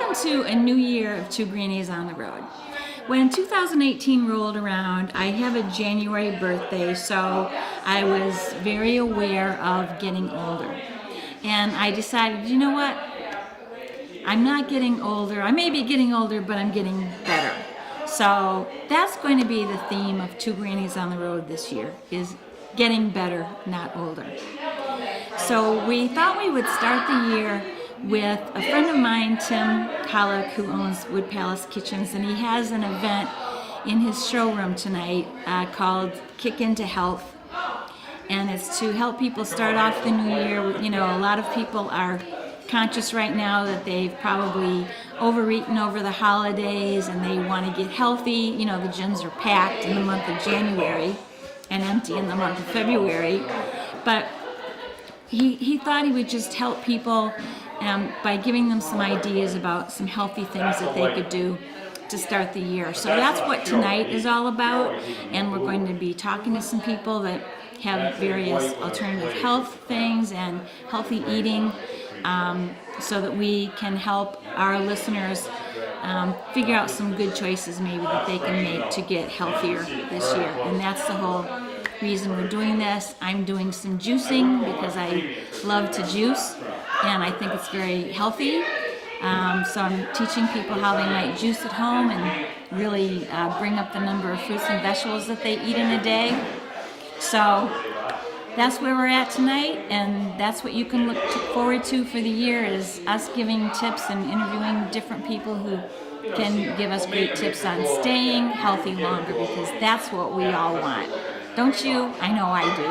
welcome to a new year of Two Grannies on the Road. When 2018 rolled around, I have a January birthday, so I was very aware of getting older. And I decided, you know what? I'm not getting older. I may be getting older, but I'm getting better. So that's going to be the theme of Two Grannies on the Road this year, is getting better, not older. So we thought we would start the year with a friend of mine, Tim Hollick, who owns Wood Palace Kitchens, and he has an event in his showroom tonight called Kick Into Health. And it's to help people start off the new year. You know, a lot of people are conscious right now that they've probably overeaten over the holidays and they want to get healthy. You know, the gyms are packed in the month of January and empty in the month of February. But he thought he would just help people by giving them some ideas about some healthy things that they could do to start the year. So that's what tonight is all about, and we're going to be talking to some people that have various alternative health things and healthy eating, so that we can help our listeners figure out some good choices maybe that they can make to get healthier this year. And that's the whole reason we're doing this. I'm doing some juicing because I love to juice and I think it's very healthy. So I'm teaching people how they might juice at home and really bring up the number of fruits and vegetables that they eat in a day. So that's where we're at tonight, and that's what you can look forward to for the year, is us giving tips and interviewing different people who can give us great tips on staying healthy longer, because that's what we all want. Don't you? I know I do.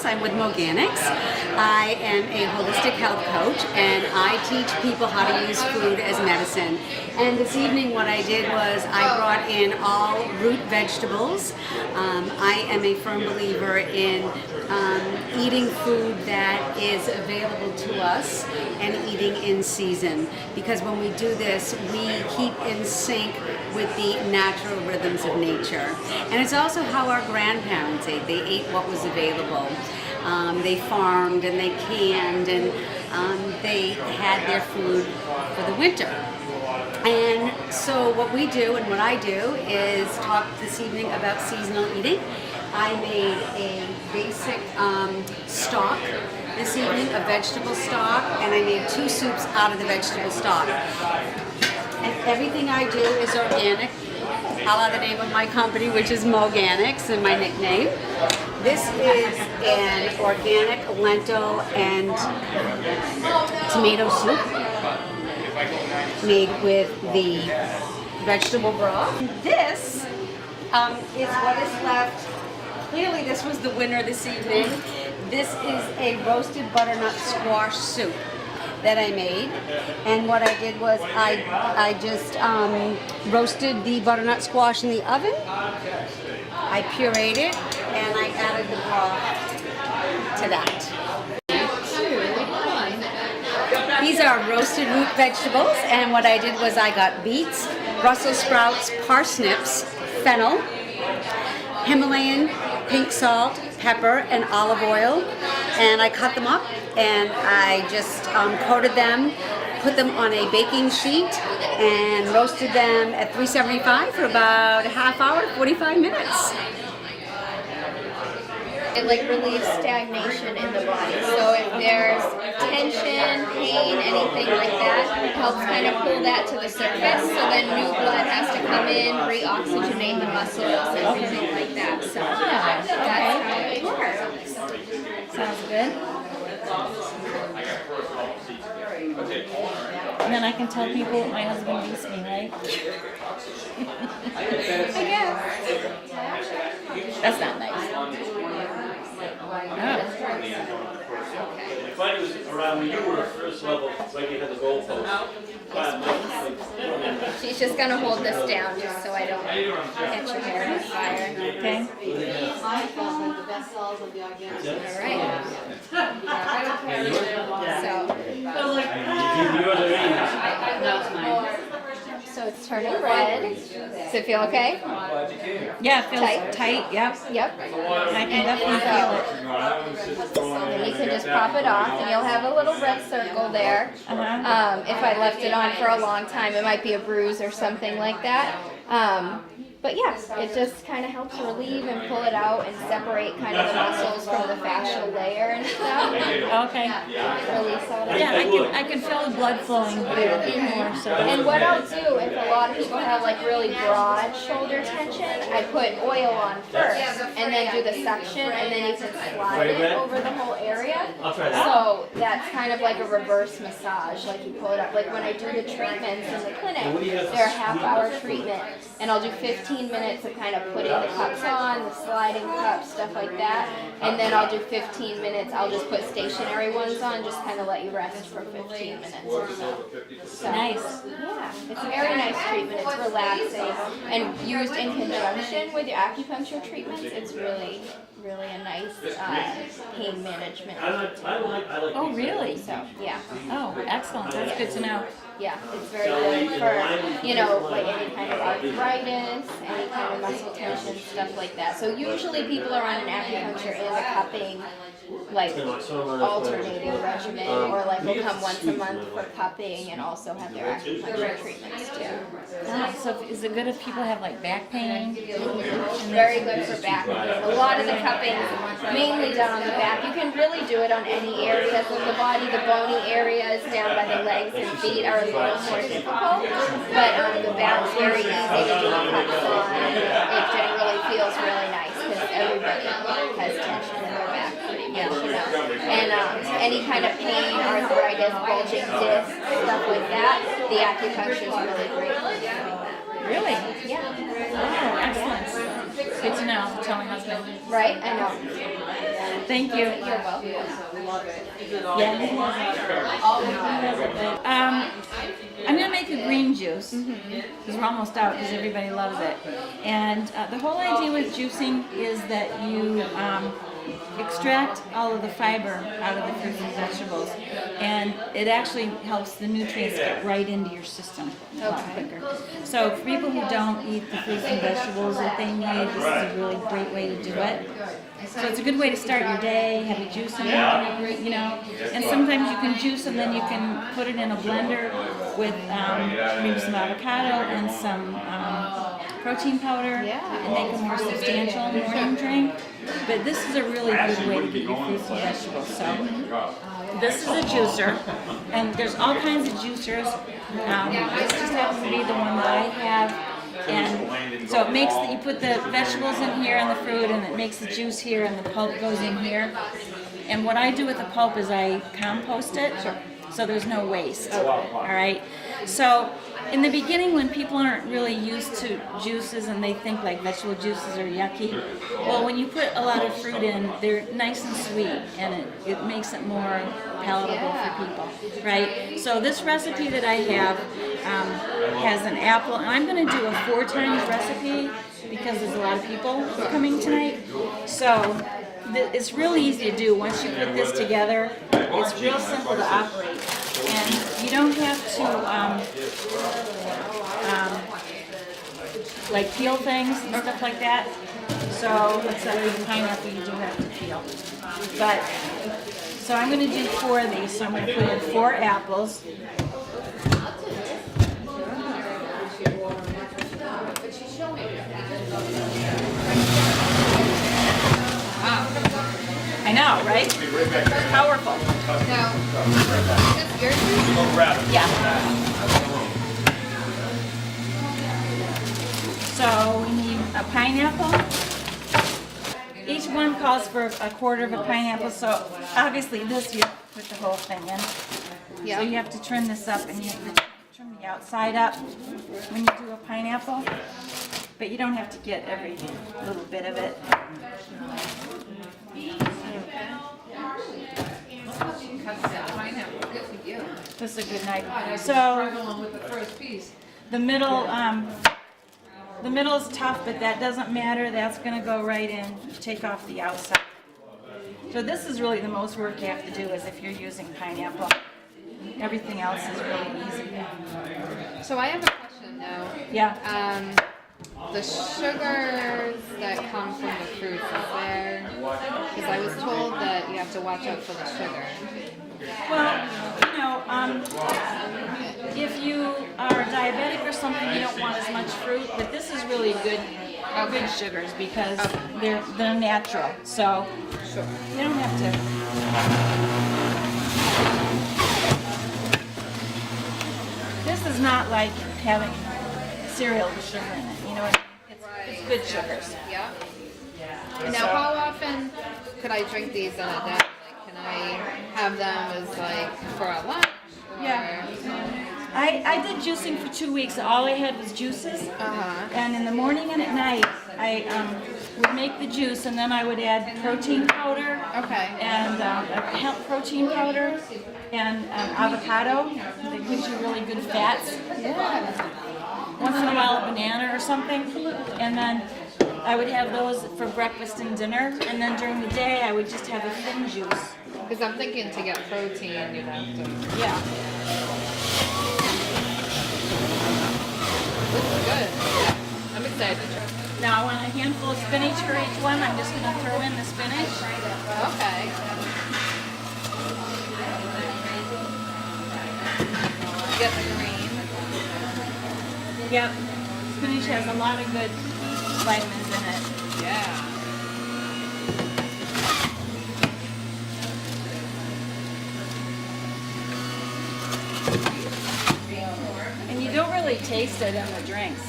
I'm with Grannies. I am a holistic health coach, and I teach people how to use food as medicine. And this evening what I did was I brought in all root vegetables. I am a firm believer in eating food that is available to us and eating in season, because when we do this we keep in sync with the natural rhythms of nature. And it's also how our grandparents ate. They ate what was available. They farmed and they canned, and they had their food for the winter. And so what we do and what I do is talk this evening about seasonal eating. I made a basic stock this evening, a vegetable stock, and I made 2 soups out of the vegetable stock. And everything I do is organic, a la the name of my company, which is Moganics, and my nickname. This is an organic lentil and tomato soup made with the vegetable broth. This is what is left. Clearly this was the winner this evening. This is a roasted butternut squash soup that I made, and what I did was I just roasted the butternut squash in the oven. I pureed it and I added the broth to that. These are roasted root vegetables, and what I did was I got beets, Brussels sprouts, parsnips, fennel, Himalayan pink salt, pepper, and olive oil, and I cut them up and I just coated them, put them on a baking sheet, and roasted them at 375 for about a half hour to 45 minutes. It like relieves stagnation in the body. So if there's tension, pain, anything like that, it helps kind of pull that to the surface. So then new blood has to come in, re-oxygenate the muscles and everything like that. So that's how it works. Sounds good. And then I can tell people what my husband beats me, right? I guess. That's not nice. Oh. The fight was around when you were first level, right you had the goalpost. She's just gonna hold this down just so I don't catch your hair on fire. Okay. So it's turning red. Does it feel okay? Yeah, it feels Tight? tight. Yep. Yep. I can definitely feel it. And you can just pop it off, and you'll have a little red circle there. If I left it on for a long time, it might be a bruise or something like that. But yeah, it just kind of helps relieve and pull it out and separate kind of the muscles from the fascial layer and stuff. Okay. Release all that. Yeah, I can feel the blood flowing more. So. And what I'll do, if a lot of people have like really broad shoulder tension, I put oil on first and then do the suction, and then you can slide it over the whole area. So that's kind of like a reverse massage, like you pull it up. Like when I do the treatments in the clinic, they're a half-hour treatment, and I'll do 15 minutes of kind of putting the cups on, the sliding cups, stuff like that, and then I'll do 15 minutes. I'll just put stationary ones on, just kind of let you rest for 15 minutes or so. Nice. Yeah, it's a very nice treatment. It's relaxing and used in conjunction with your acupuncture treatments. It's really a nice pain management. Oh, really? So, yeah. Oh, excellent. That's good to know. Yeah, it's very good for, like any kind of arthritis, any kind of muscle tension, stuff like that. So usually people are on an acupuncture and a cupping, like alternating regimen, or like will come once a month for cupping and also have their acupuncture treatments too. So is it good if people have like back pain? Very good for back pain. A lot of the cupping is mainly done on the back. You can really do it on any areas of the body. The bony areas down by the legs and feet are a little more difficult, but the back's very easy to do cups on. It generally feels really nice because everybody has tension in their back pretty much, And any kind of pain, arthritis, bulging discs, stuff like that, the acupuncture is really great for doing that. Really? Yeah. Oh, excellent. Good to know. Tell my husband. Right? I know. Thank you. You're welcome. I'm going to make a green juice because we're almost out because everybody loves it. And the whole idea with juicing is that you extract all of the fiber out of the fruits and vegetables, and it actually helps the nutrients get right into your system a lot quicker. So for people who don't eat the fruits and vegetables that they need, this is a really great way to do it. So it's a good way to start your day, have a juice in it, and sometimes you can juice and then you can put it in a blender with maybe some avocado and some protein powder and make a more substantial morning drink. But this is a really good way to get your fruits and vegetables. So this is a juicer, and there's all kinds of juicers. This just happens to be the one that I have. And so it makes that you put the vegetables in here and the fruit, and it makes the juice here, and the pulp goes in here. And what I do with the pulp is I compost it, so there's no waste. All right. So in the beginning, when people aren't really used to juices and they think like vegetable juices are yucky, well, when you put a lot of fruit in, they're nice and sweet, and it makes it more palatable for people, right? So this recipe that I have has an apple, and I'm going to do a 4 times recipe because there's a lot of people coming tonight. So it's really easy to do. Once you put this together, it's real simple to operate, and you don't have to like peel things and stuff like that. So except for the pineapple, you do have to peel. But so I'm going to do 4 of these. So I'm going to put in 4 apples. Powerful. No. Just your juice? Go grab it. Yeah. So we need a pineapple. Each one calls for a quarter of a pineapple, so obviously this you put the whole thing in. Yeah. So you have to trim this up and you have to trim the outside up when you do a pineapple. But you don't have to get every little bit of it. This is a good knife. So the middle is tough, but that doesn't matter. That's going to go right in. Take off the outside. So this is really the most work you have to do is if you're using pineapple. Everything else is really easy. So I have a question though. Yeah. The sugars that come from the fruits, is there? Because I was told that you have to watch out for the sugar. Well, you know, if you are diabetic or something, you don't want as much fruit. But this is really good sugars because they're natural. So Sure. you don't have to. This is not like having cereal with sugar in it. You know what I mean? It's good sugars. Yeah. Now, how often could I drink these in a day? Like, can I have them as like for a lunch? Or... Yeah. I did juicing for 2 weeks. All I had was juices. And in the morning and at night, I would make the juice, and then I would add protein powder. Okay. And hemp protein powder and avocado. That gives you really good fats. Yeah. Once in a while, a banana or something. And then I would have those for breakfast and dinner. And then during the day, I would just have a thin juice. Because I'm thinking to get protein, you'd have to. Yeah. This is good. Yeah. I'm excited to try. Now I want a handful of spinach for each one. I'm just going to throw in the spinach. Okay. Get the green. Yep. Spinach has a lot of good vitamins in it. Yeah. And you don't really taste it in the drinks.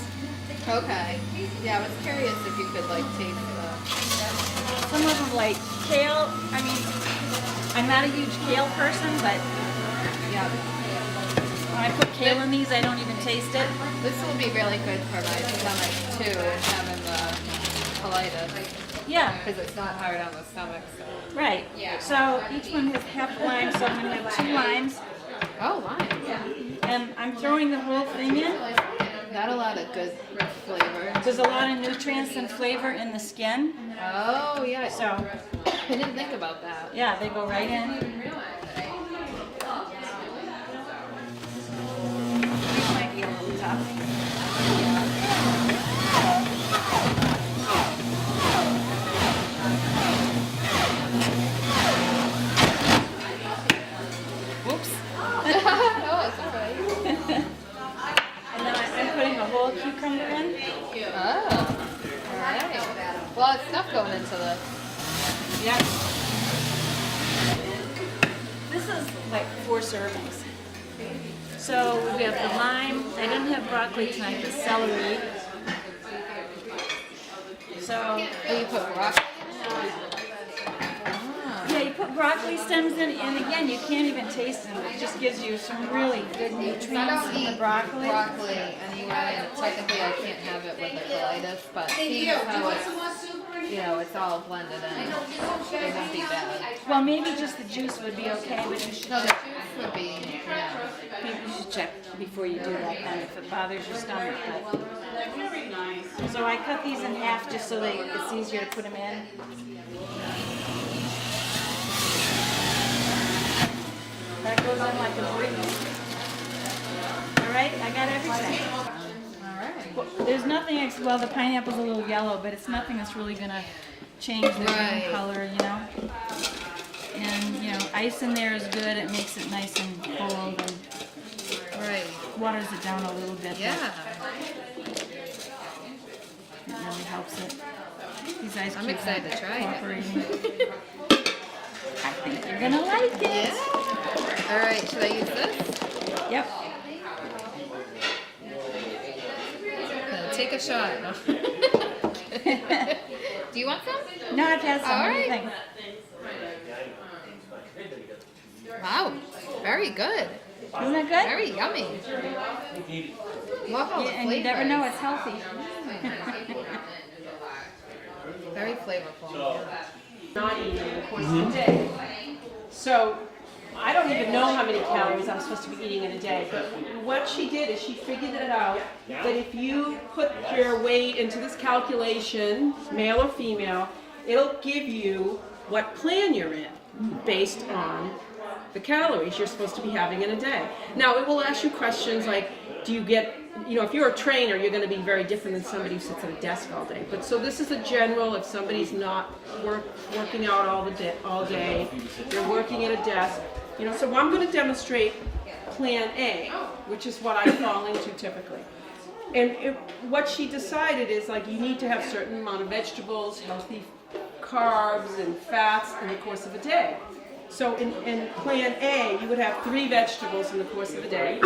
Okay. Yeah, I was curious if you could like taste the. Some of them like kale. I mean, I'm not a huge kale person, but Yeah. when I put kale in these, I don't even taste it. This will be really good for my stomach too, and having the colitis, Yeah, because it's not hard on the stomach. So. right. So each one has half a lime, so I'm going to have 2 limes. Oh, lime. And I'm throwing the whole thing in. Got a lot of good flavor. There's a lot of nutrients and flavor in the skin. Oh, yeah. So, I didn't think about that. yeah, they go right in. These might be a little tough. Whoops. Oh, it's all right. And then I'm putting a whole cucumber in. Oh, all right. Well, it's stuff going into this. Yep. This is like 4 servings. So we have the lime. I didn't have broccoli tonight, but celery. So Oh, you put broccoli in it? yeah, you put broccoli stems in, and again, you can't even taste them. It just gives you some really good I nutrients don't in the eat broccoli. broccoli anyway, and technically I can't have it with the colitis, but seeing how it's, you know, it's all blended in, it won't be bad. Well, maybe just the juice would be okay, but you should No, the check. juice would be, yeah. Maybe you should check before you do that then if it bothers your stomach. But. So I cut these in half just so that it's easier to put them in. That goes in like a breeze. All right, I got everything. All right. Well, there's nothing, well, the pineapple's a little yellow, but it's nothing that's really going to change the Right. green color, you know? And, you know, ice in there is good. It makes it nice and cold and Right. waters it down a little bit. Yeah. It really helps it. These ice I'm cubes excited are to try it. cooperating. I think you're gonna like it. Yeah. All right, should I use this? Yep. Take a shot. Do you want some? No, I've had some. All What do you right. think? Wow, very good. Isn't it good? Very yummy. Love all the Yeah, and you never flavors. know it's healthy. Very flavorful. Not eating in the course of the day. So I don't even know how many calories I'm supposed to be eating in a day, but what she did is she figured it out that if you put your weight into this calculation, male or female, it'll give you what plan you're in based on the calories you're supposed to be having in a day. Now it will ask you questions like, do you get, if you're a trainer, you're going to be very different than somebody who sits at a desk all day. But so this is a general, if somebody's not working out all day, they're working at a desk, so I'm going to demonstrate plan A, which is what I fall into typically. And what she decided is like you need to have a certain amount of vegetables, healthy carbs and fats in the course of a day. So in plan A, you would have 3 vegetables in the course of a day.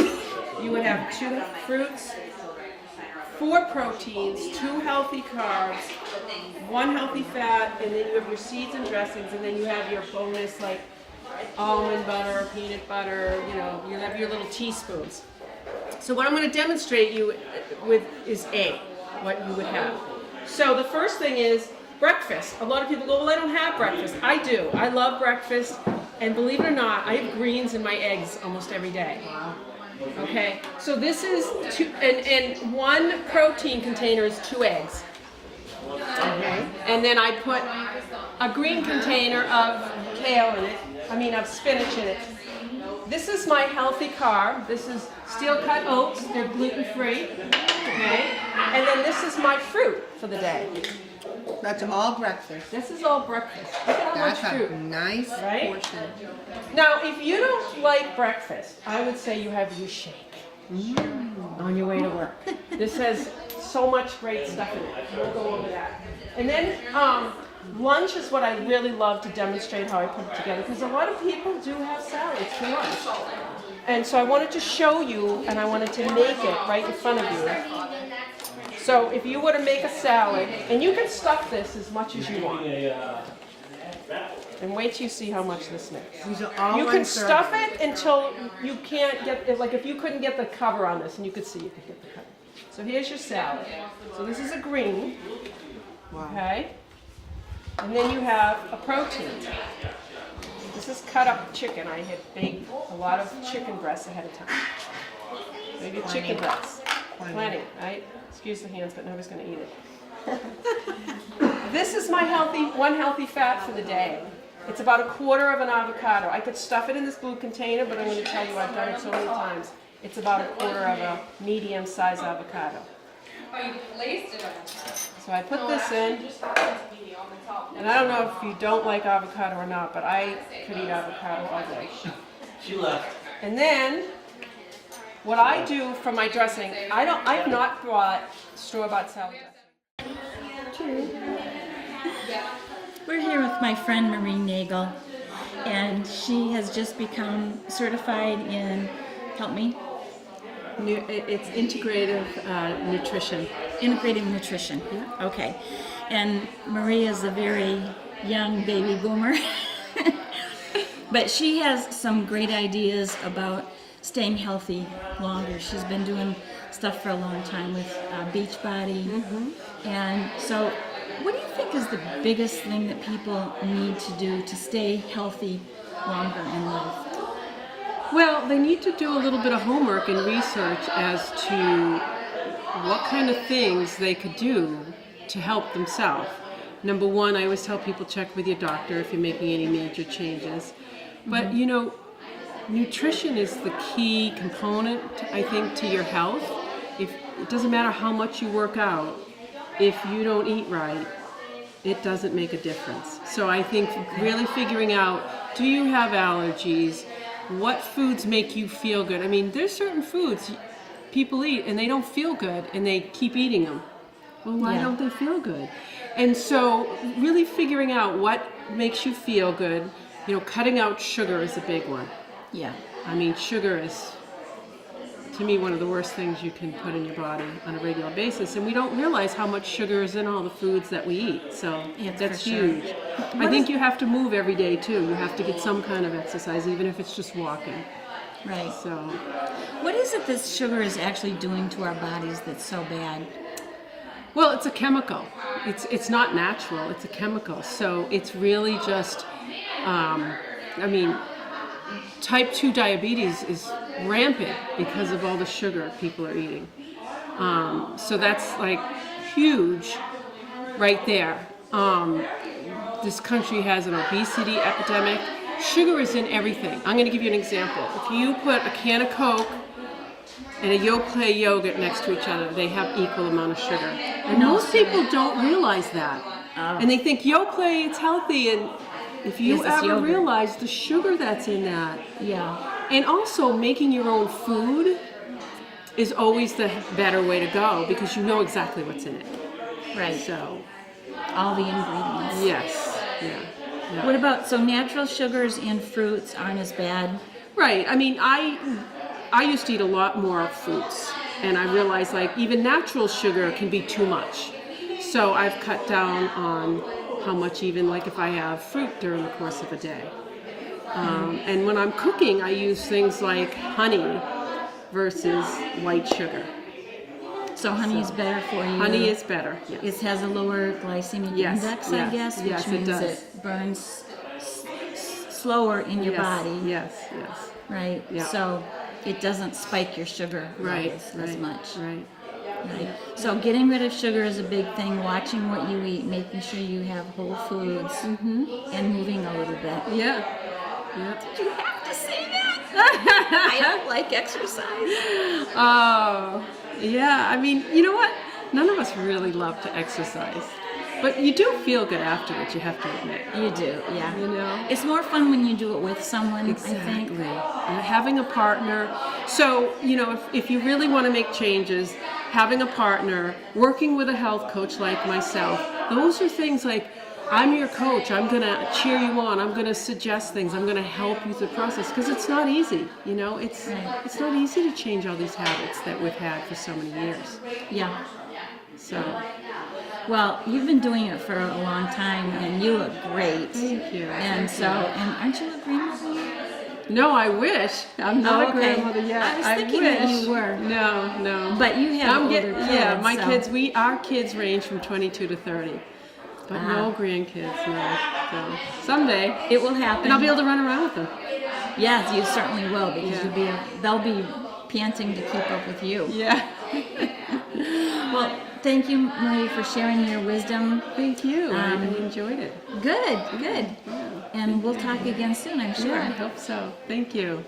You would have 2 fruits, 4 proteins, 2 healthy carbs, 1 healthy fat, and then you have your seeds and dressings, and then you have your bonus like almond butter, peanut butter, you have your little teaspoons. So what I'm going to demonstrate you with is A, what you would have. So the first thing is breakfast. A lot of people go, well, I don't have breakfast. I do. I love breakfast. And believe it or not, I have greens in my eggs almost every day. Okay, so this is 2, and 1 protein container is 2 eggs. Okay, and then I put a green container of kale in it, of spinach in it. This is my healthy carb. This is steel cut oats. They're gluten-free. Okay, and then this is my fruit for the day. That's all breakfast. This is all breakfast. Look at how much That's fruit. a nice Right? portion. Now, if you don't like breakfast, I would say you have your shake on your way to work. This has so much great stuff in it. We'll go over that. And then lunch is what I really love to demonstrate how I put it together, because a lot of people do have salads for lunch. And so I wanted to show you, and I wanted to make it right in front of you. So if you were to make a salad, and you can stuff this as much as you want. And wait till you see how much this makes. These are all You can unserved. stuff it until you can't get it, like if you couldn't get the cover on this, and you could see you could get the cover. So here's your salad. So this is a green, okay? And then you have a protein. This is cut up chicken. I had baked a lot of chicken breasts ahead of time. Maybe chicken breasts. Plenty, right? Excuse the hands, but nobody's going to eat it. This is my one healthy fat for the day. It's about 1/4 of an avocado. I could stuff it in this blue container, but I'm going to tell you I've done it so many times. It's about 1/4 of a medium-sized avocado. So I put this in, and I don't know if you don't like avocado or not, but I could eat avocado all day. She left. And then what I do for my dressing, I've not brought store-bought salad dressing. We're here with my friend Marie Nagel, and she has just become certified in, help me, It's integrative nutrition. integrative nutrition. Okay. And Marie is a very young baby boomer, but she has some great ideas about staying healthy longer. She's been doing stuff for a long time with Beachbody. And so what do you think is the biggest thing that people need to do to stay healthy longer in life? Well, they need to do a little bit of homework and research as to what kind of things they could do to help themselves. Number one, I always tell people check with your doctor if you're making any major changes. But nutrition is the key component, I think, to your health. It doesn't matter how much you work out, if you don't eat right, it doesn't make a difference. So I think really figuring out, do you have allergies? What foods make you feel good? I mean, there's certain foods people eat and they don't feel good and they keep eating them. Well, why don't they feel good? And so really figuring out what makes you feel good, cutting out sugar is a big one. Yeah. I mean, sugar is, to me, one of the worst things you can put in your body on a regular basis, and we don't realize how much sugar is in all the foods that we eat, so Yeah, that's for sure. huge. I think you have to move every day too. You have to get some kind of exercise, even if it's just walking. Right. So, What is it that sugar is actually doing to our bodies that's so bad? well, it's a chemical. It's not natural. It's a chemical. So it's really just, type 2 diabetes is rampant because of all the sugar people are eating. So that's like huge right there. This country has an obesity epidemic. Sugar is in everything. I'm going to give you an example. If you put a can of Coke and a Yoplait yogurt next to each other, they have equal amount of sugar. And most people don't realize that. And they think Yoplait, it's healthy, and if you Yes, it's ever yogurt. realize the sugar that's in that, Yeah. and also making your own food is always the better way to go because you know exactly what's in it. Right. So, All the ingredients. yes, yeah. What about, so natural sugars in fruits aren't as bad? Right. I mean, I used to eat a lot more fruits, and I realized like even natural sugar can be too much. So I've cut down on how much, even like if I have fruit during the course of a day. And when I'm cooking, I use things like honey versus white sugar. So honey is better for you. Honey is better. Yes. It has a lower glycemic Yes, index, yes, I guess, which yes, it means does. it burns slower in your Yes, body. Yes, yes. Right. Yeah. So it doesn't spike your sugar Right, levels right, as much. Right. Right. So getting rid of sugar is a big thing. Watching what you eat, making sure you have whole foods, and moving a little bit. Yeah. Yeah. You have to say that. I don't like exercise. Oh, yeah. I mean, you know what? None of us really love to exercise, but you do feel good afterwards. You have to admit. You do, yeah. You know. It's more fun when you do it with someone, I think. And having a partner. So, if you really want to make changes, having a partner, working with a health coach like myself, those are things like, I'm your coach, I'm going to cheer you on, I'm going to suggest things, I'm going to help you through the process, because it's not easy, it's not easy to change all these habits that we've had for so many years. Yeah. So, Well, you've been doing it for a long time, and you look great. thank you. And so, and aren't you a grandmother yet? No, I wish. I'm not Oh, a okay. grandmother yet. I was thinking wish. that you were. No. But you have older kids. Yeah, my so. kids, our kids range from 22 to 30. But no grandkids, no. So someday. It will happen. And I'll be able to run around with them. Yes, you certainly will, because Yeah. they'll be panting to keep up with you. Yeah. Well, thank you, Marie, for sharing your wisdom. Thank you. I enjoyed it. Good. And we'll talk again soon, I'm sure. Yeah, I hope so. Thank you.